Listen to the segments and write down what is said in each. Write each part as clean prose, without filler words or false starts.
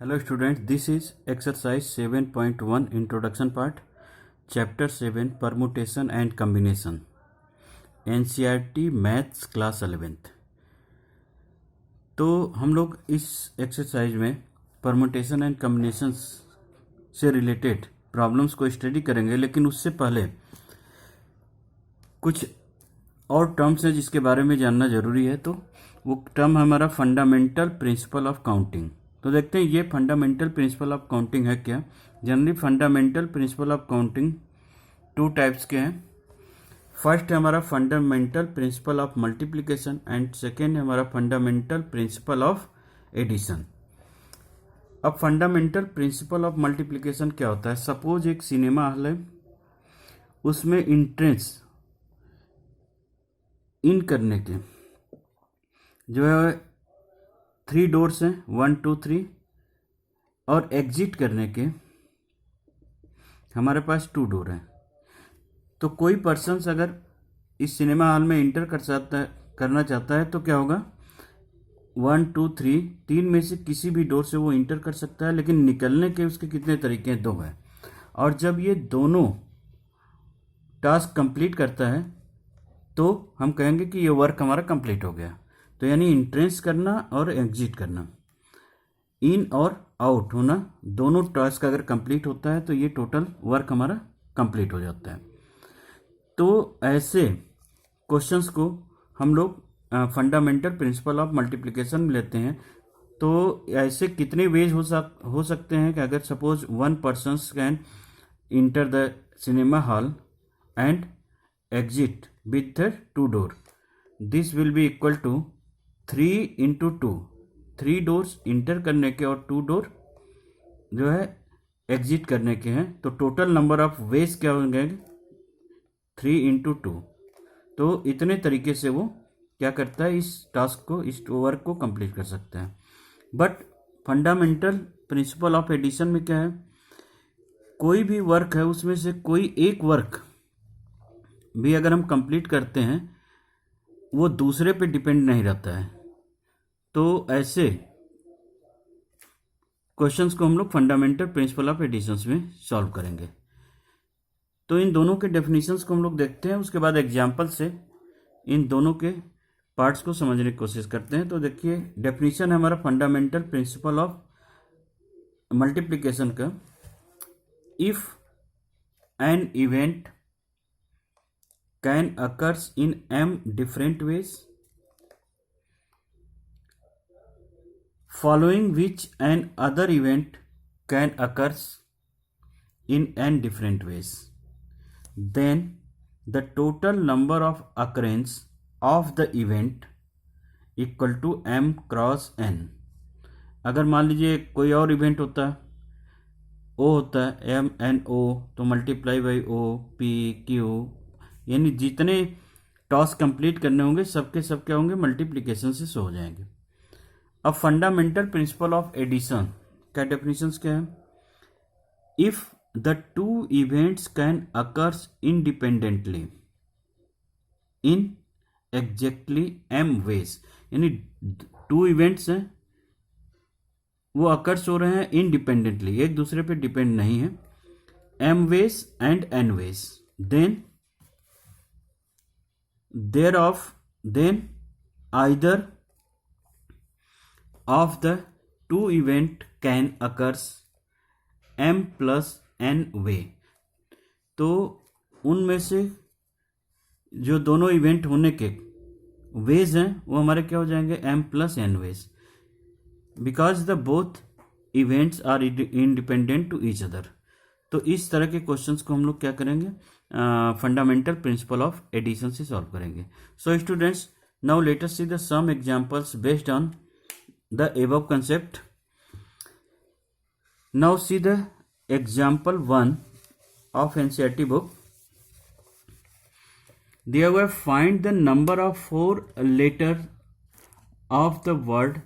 Hello students, this is exercise 7.1 introduction part, chapter 7 permutation and combination, NCERT maths class 11th। तो हम लोग इस exercise में permutation and combination से related problems को स्टडी करेंगे, लेकिन उससे पहले कुछ और टर्म्स हैं जिसके बारे में जानना ज़रूरी है। तो वो टर्म हमारा फंडामेंटल प्रिंसिपल ऑफ काउंटिंग। तो देखते हैं ये फंडामेंटल प्रिंसिपल ऑफ काउंटिंग है क्या। Generally fundamental principle of counting two types के हैं। फर्स्ट है हमारा fundamental principle of multiplication and second है हमारा फंडामेंटल प्रिंसिपल ऑफ एडिशन। अब फंडामेंटल प्रिंसिपल ऑफ मल्टीप्लिकेशन क्या होता है। सपोज एक सिनेमा हॉल है, उसमें एंट्रेंस इन करने के जो है 3 डोर्स हैं, 1 2 3, और एग्जिट करने के हमारे पास 2 डोर हैं। तो कोई पर्सन अगर इस सिनेमा हॉल में इंटर करना चाहता है तो क्या होगा, 1 2 3 तीन में से किसी भी डोर से वो इंटर कर सकता है, लेकिन निकलने के उसके कितने तरीके हैं, 2 हैं। और जब ये दोनों टास्क कंप्लीट करता है तो हम कहेंगे कि ये वर्क हमारा कंप्लीट हो गया। तो यानी इंट्रेंस करना और एग्जिट करना, इन और आउट होना, दोनों टास्क अगर कंप्लीट होता है तो ये टोटल वर्क हमारा कंप्लीट हो जाता है। तो ऐसे क्वेश्चंस को हम लोग फंडामेंटल प्रिंसिपल ऑफ मल्टीप्लिकेशन में लेते हैं। तो ऐसे कितने वेज हो सकते हैं कि अगर suppose 1 person can enter the cinema hall and exit with the 2 door, this will be equal to 3 into 2, 3 doors inter करने के और 2 डोर जो है एग्जिट करने के हैं। तो टोटल नंबर ऑफ वेज क्या होंगे, 3 into 2। तो इतने तरीके से वो क्या करता है, इस टास्क को, इस वर्क को कंप्लीट कर सकता है। But fundamental principle of addition में क्या है, कोई भी वर्क है उसमें से कोई एक वर्क भी अगर हम कंप्लीट करते हैं वो दूसरे पे डिपेंड नहीं रहता है। तो ऐसे क्वेश्चंस को हम लोग फंडामेंटल प्रिंसिपल ऑफ एडिशंस में सॉल्व करेंगे। तो इन दोनों के डेफिनेशंस को हम लोग देखते हैं, उसके बाद एग्जांपल से इन दोनों के पार्ट्स को समझने की कोशिश करते हैं। तो देखिए डेफिनेशन है हमारा फंडामेंटल प्रिंसिपल ऑफ मल्टीप्लिकेशन का, if an event can occurs in m different ways following which an other event can occurs in n different ways, then the total number of occurrence of the event equal to m cross n। अगर मान लीजिए कोई और event होता है, ओ होता है m n o, तो multiply by o p q, यानी जितने टास्क कंप्लीट करने होंगे सबके सब क्या होंगे, मल्टीप्लिकेशन से हो जाएंगे। अब फंडामेंटल प्रिंसिपल ऑफ एडिशन का डेफिनेशंस क्या है, if the 2 events can occurs independently in exactly m ways, यानी 2 इवेंट्स हैं वो अकर्स हो रहे हैं इंडिपेंडेंटली, एक दूसरे पे डिपेंड नहीं है, m ways and n ways, then then either of the 2 event can occurs m plus n way। तो उनमें से जो दोनों इवेंट होने के वेज हैं वो हमारे क्या हो जाएंगे, m plus n ways, because the both events are independent to each other. तो इस तरह के क्वेश्चंस को हम लोग क्या करेंगे, फंडामेंटल प्रिंसिपल ऑफ एडिशन से सॉल्व करेंगे। So students, now let us see the some examples based on the above concept. Now see the example 1 of NCERT book. दिया हुआ है, find the number of 4 letter of the word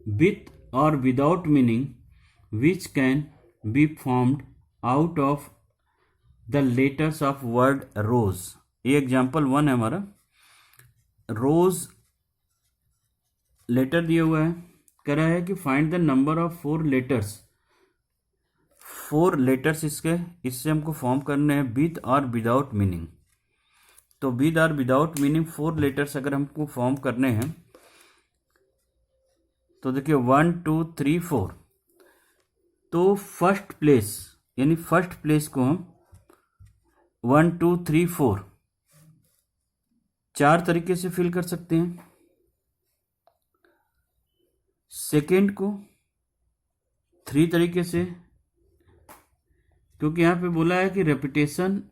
with or without meaning which can be formed out of the letters of word rose। ये example 1 है हमारा। रोज letter दिया हुआ है, कह रहा है कि find the number of 4 letters. 4 letters इससे हमको फॉर्म करने हैं विद और विदाउट मीनिंग। तो विद और विदाउट मीनिंग 4 लेटर्स अगर हमको फॉर्म करने हैं तो देखिए 1 2 3 4। तो फर्स्ट प्लेस यानी फर्स्ट प्लेस को हम 1 2 3 4 4 तरीके से फिल कर सकते हैं। सेकेंड को 3 तरीके से, क्योंकि यहां पे बोला है कि repetition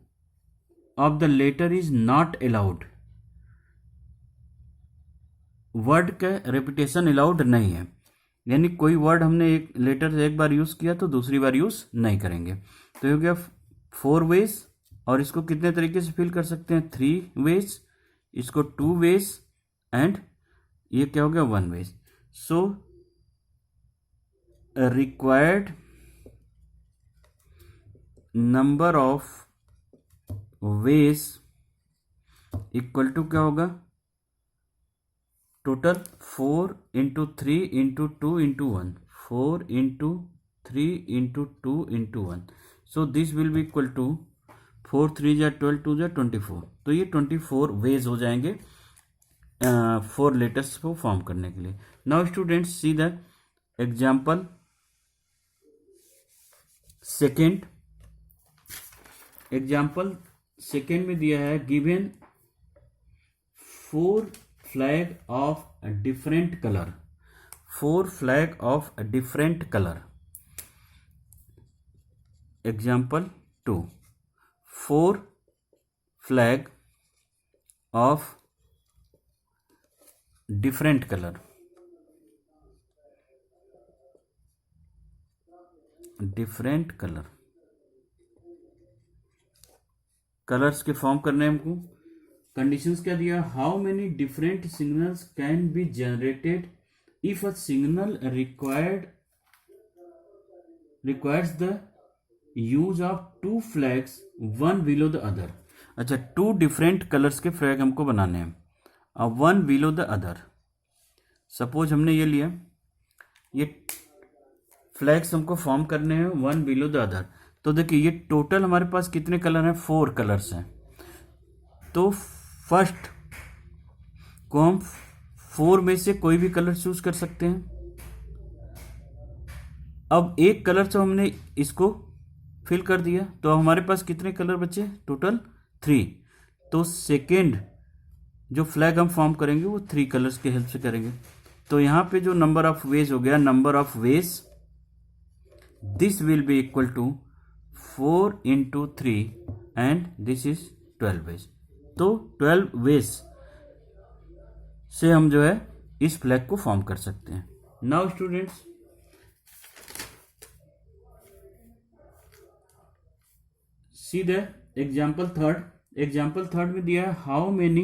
of the letter is not allowed. Word का रेपिटेशन अलाउड नहीं है, यानी कोई वर्ड हमने एक लेटर से एक बार यूज किया तो दूसरी बार यूज नहीं करेंगे। तो ये हो गया 4 वेज, और इसको कितने तरीके से फिल कर सकते हैं? 3 वेज, इसको 2 वेज, एंड ये क्या हो गया? 1 ways. So required number of ways equal to क्या होगा? Total 4 into 3 into 2 into 1, 4 into 3 into 2 into 1। So this will be equal to 4 3 जा 12 2 जा 24। तो ये 24 वेज हो जाएंगे 4 लेटर्स को फॉर्म करने के लिए। Now students see the example second. Example second में दिया है given 4 flag of different colour. 4 flag of different colour. Example 2, 4 flag of different colour. Different colour, colours के फॉर्म करने हमको। कंडीशंस क्या दिया? How many different signals can be generated if a signal requires the use of 2 flags one below the other. अच्छा, 2 different colours के flag हमको बनाने हैं, अब 1 बिलो द अदर। सपोज हमने ये लिया, ये फ्लैग्स हमको फॉर्म करने हैं 1 बिलो द अदर। तो देखिए ये टोटल हमारे पास कितने कलर हैं? 4 कलर्स हैं। तो फर्स्ट को हम 4 में से कोई भी कलर चूज कर सकते हैं। अब एक कलर से हमने इसको फिल कर दिया, तो हमारे पास कितने कलर बचे? टोटल 3। तो सेकेंड जो फ्लैग हम फॉर्म करेंगे वो 3 कलर्स के हेल्प से करेंगे। तो यहां पे जो नंबर ऑफ वेज हो गया, number of ways this will be equal to 4 into 3 and this is 12 ways. तो 12 वेज से हम जो है इस फ्लैग को फॉर्म कर सकते हैं। Now students see the example third. Example third में दिया है how many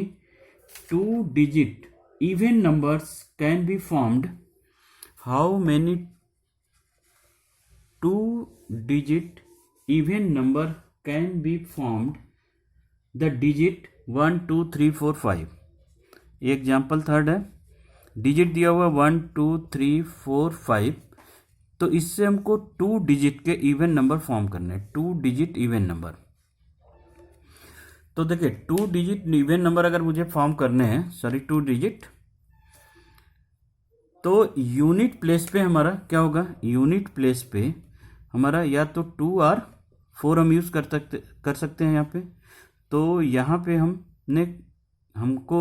2 digit even numbers can be formed. How many 2 digit even number can be formed the digit 1 2 3 4 5। ये एग्जाम्पल थर्ड है, डिजिट दिया हुआ 1 2 3 4 5। तो इससे हमको 2 डिजिट के इवन नंबर फॉर्म करने हैं, 2 डिजिट इवन नंबर। तो देखिए 2 डिजिट इवन नंबर अगर मुझे फॉर्म करने हैं, 2 डिजिट, तो यूनिट प्लेस पे हमारा क्या होगा? यूनिट प्लेस पे हमारा या तो 2 और 4 हम यूज कर सकते हैं यहाँ पे। तो यहाँ पे हमको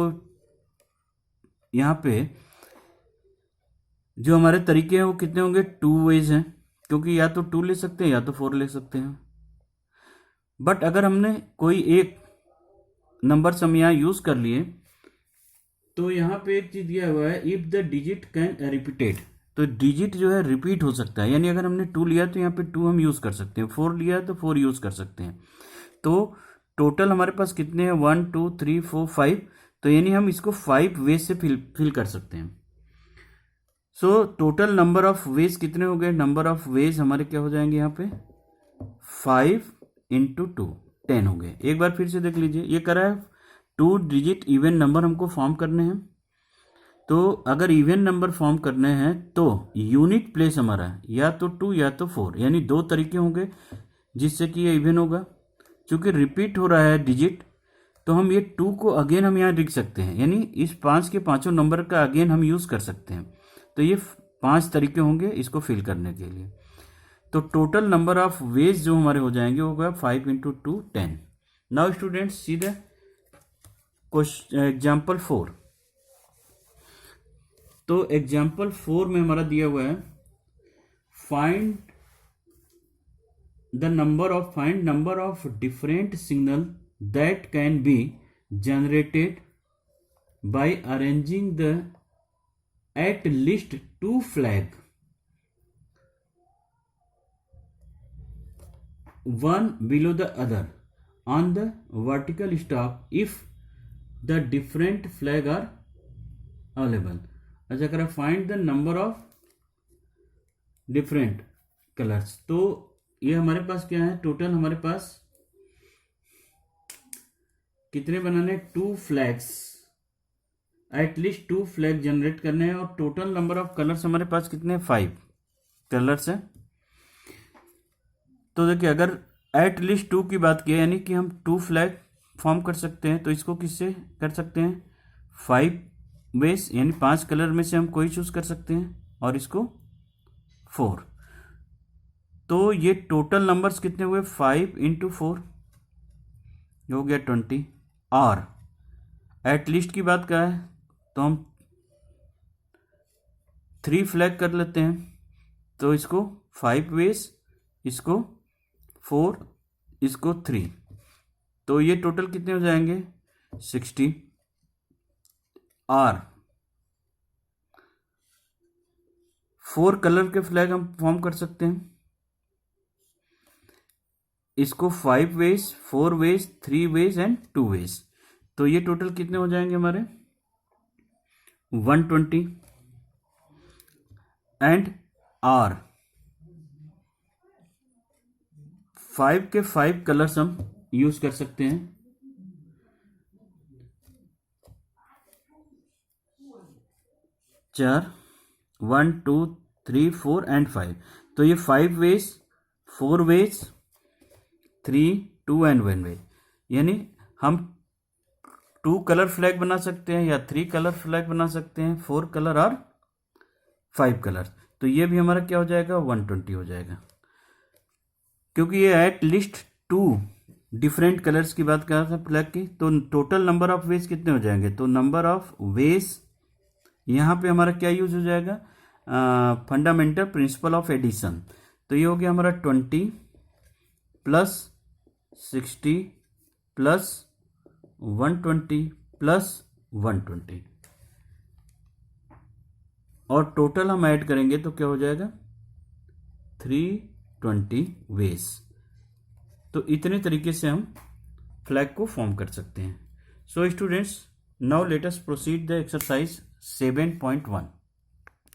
यहाँ पे जो हमारे तरीके हैं वो कितने होंगे? 2 वेज हैं, क्योंकि या तो 2 ले सकते हैं या तो 4 ले सकते हैं। बट अगर हमने कोई एक नंबर हम यहाँ यूज कर लिए, तो यहाँ पे एक चीज दिया हुआ है if the digit can repeated. तो डिजिट जो है रिपीट हो सकता है, यानी अगर हमने 2 लिया तो यहाँ पे 2 हम यूज कर सकते हैं, 4 लिया तो 4 यूज कर सकते हैं। तो टोटल हमारे पास कितने हैं? 1 2 3 4 5। तो यानी हम इसको 5 वेज से फिल कर सकते हैं। So total number of veg कितने हो गए? नंबर ऑफ वेज हमारे क्या हो जाएंगे यहाँ पे? 5 इंटू 2 10 हो गए। एक बार फिर से देख लीजिए, ये करा है 2 डिजिट इवन नंबर हमको फॉर्म करने हैं, तो अगर इवन नंबर फॉर्म करने हैं तो यूनिट प्लेस हमारा या तो 2 या तो 4, यानी दो तरीके होंगे जिससे कि ये इवन होगा। चूंकि रिपीट हो रहा है डिजिट, तो हम ये 2 को अगेन हम यहाँ लिख सकते हैं, यानी इस 5 के पांचों नंबर का अगेन हम यूज़ कर सकते हैं। तो ये 5 तरीके होंगे इसको फिल करने के लिए। तो टोटल नंबर ऑफ वेज जो हमारे हो जाएंगे वो होगा 5 × 2 10। नाउ स्टूडेंट्स सीधे क्वेश्चन एग्जाम्पल 4। तो एग्जाम्पल 4 में हमारा दिया हुआ है find number of different signal that can be generated by arranging the at least 2 flag, one below the other on the vertical stack if the different flag are available। अच्छा करा find the number of different colours. तो ये हमारे पास क्या है, total हमारे पास कितने बनाने, 2 फ्लैग्स, एटलीस्ट 2 फ्लैग जनरेट करने हैं। और टोटल नंबर ऑफ कलर्स हमारे पास कितने, 5 कलर्स हैं। तो देखिए अगर एट लीस्ट 2 की बात की यानी कि हम 2 फ्लैग फॉर्म कर सकते हैं, तो इसको किससे कर सकते हैं, 5 वेज, यानी 5 कलर में से हम कोई चूज कर सकते हैं, और इसको 4। तो ये टोटल नंबर्स कितने हुए, 5 × 4 हो गया 20। और एट लीस्ट की बात क्या है, तो हम 3 फ्लैग कर लेते हैं, तो इसको 5 वेज, इसको 4, इसको 3। तो ये टोटल कितने हो जाएंगे, 60। और 4 कलर के फ्लैग हम फॉर्म कर सकते हैं, इसको 5 ways, 4 ways, 3 ways and 2 ways. तो ये टोटल कितने हो जाएंगे हमारे, 120। एंड आर 5 के 5 कलर्स हम यूज कर सकते हैं, 4, 1 2 3 4 एंड 5। तो ये 5 वेज, 4 वेज, 3 2 एंड 1 वेज, यानी हम 2 कलर फ्लैग बना सकते हैं या 3 कलर फ्लैग बना सकते हैं, 4 कलर और 5 कलर। तो ये भी हमारा क्या हो जाएगा, 120 हो जाएगा, क्योंकि ये एट लीस्ट 2 डिफरेंट कलर्स की बात कर रहा था फ्लैग की। तो टोटल नंबर ऑफ वेज कितने हो जाएंगे, तो नंबर ऑफ वेज यहाँ पे हमारा क्या यूज हो जाएगा, फंडामेंटल प्रिंसिपल ऑफ एडिशन। तो ये हो गया हमारा 20 प्लस 60 प्लस 120 प्लस 120, और टोटल हम ऐड करेंगे तो क्या हो जाएगा, 320 वेज। तो इतने तरीके से हम फ्लैग को फॉर्म कर सकते हैं। सो students, now let us proceed the exercise 7.1।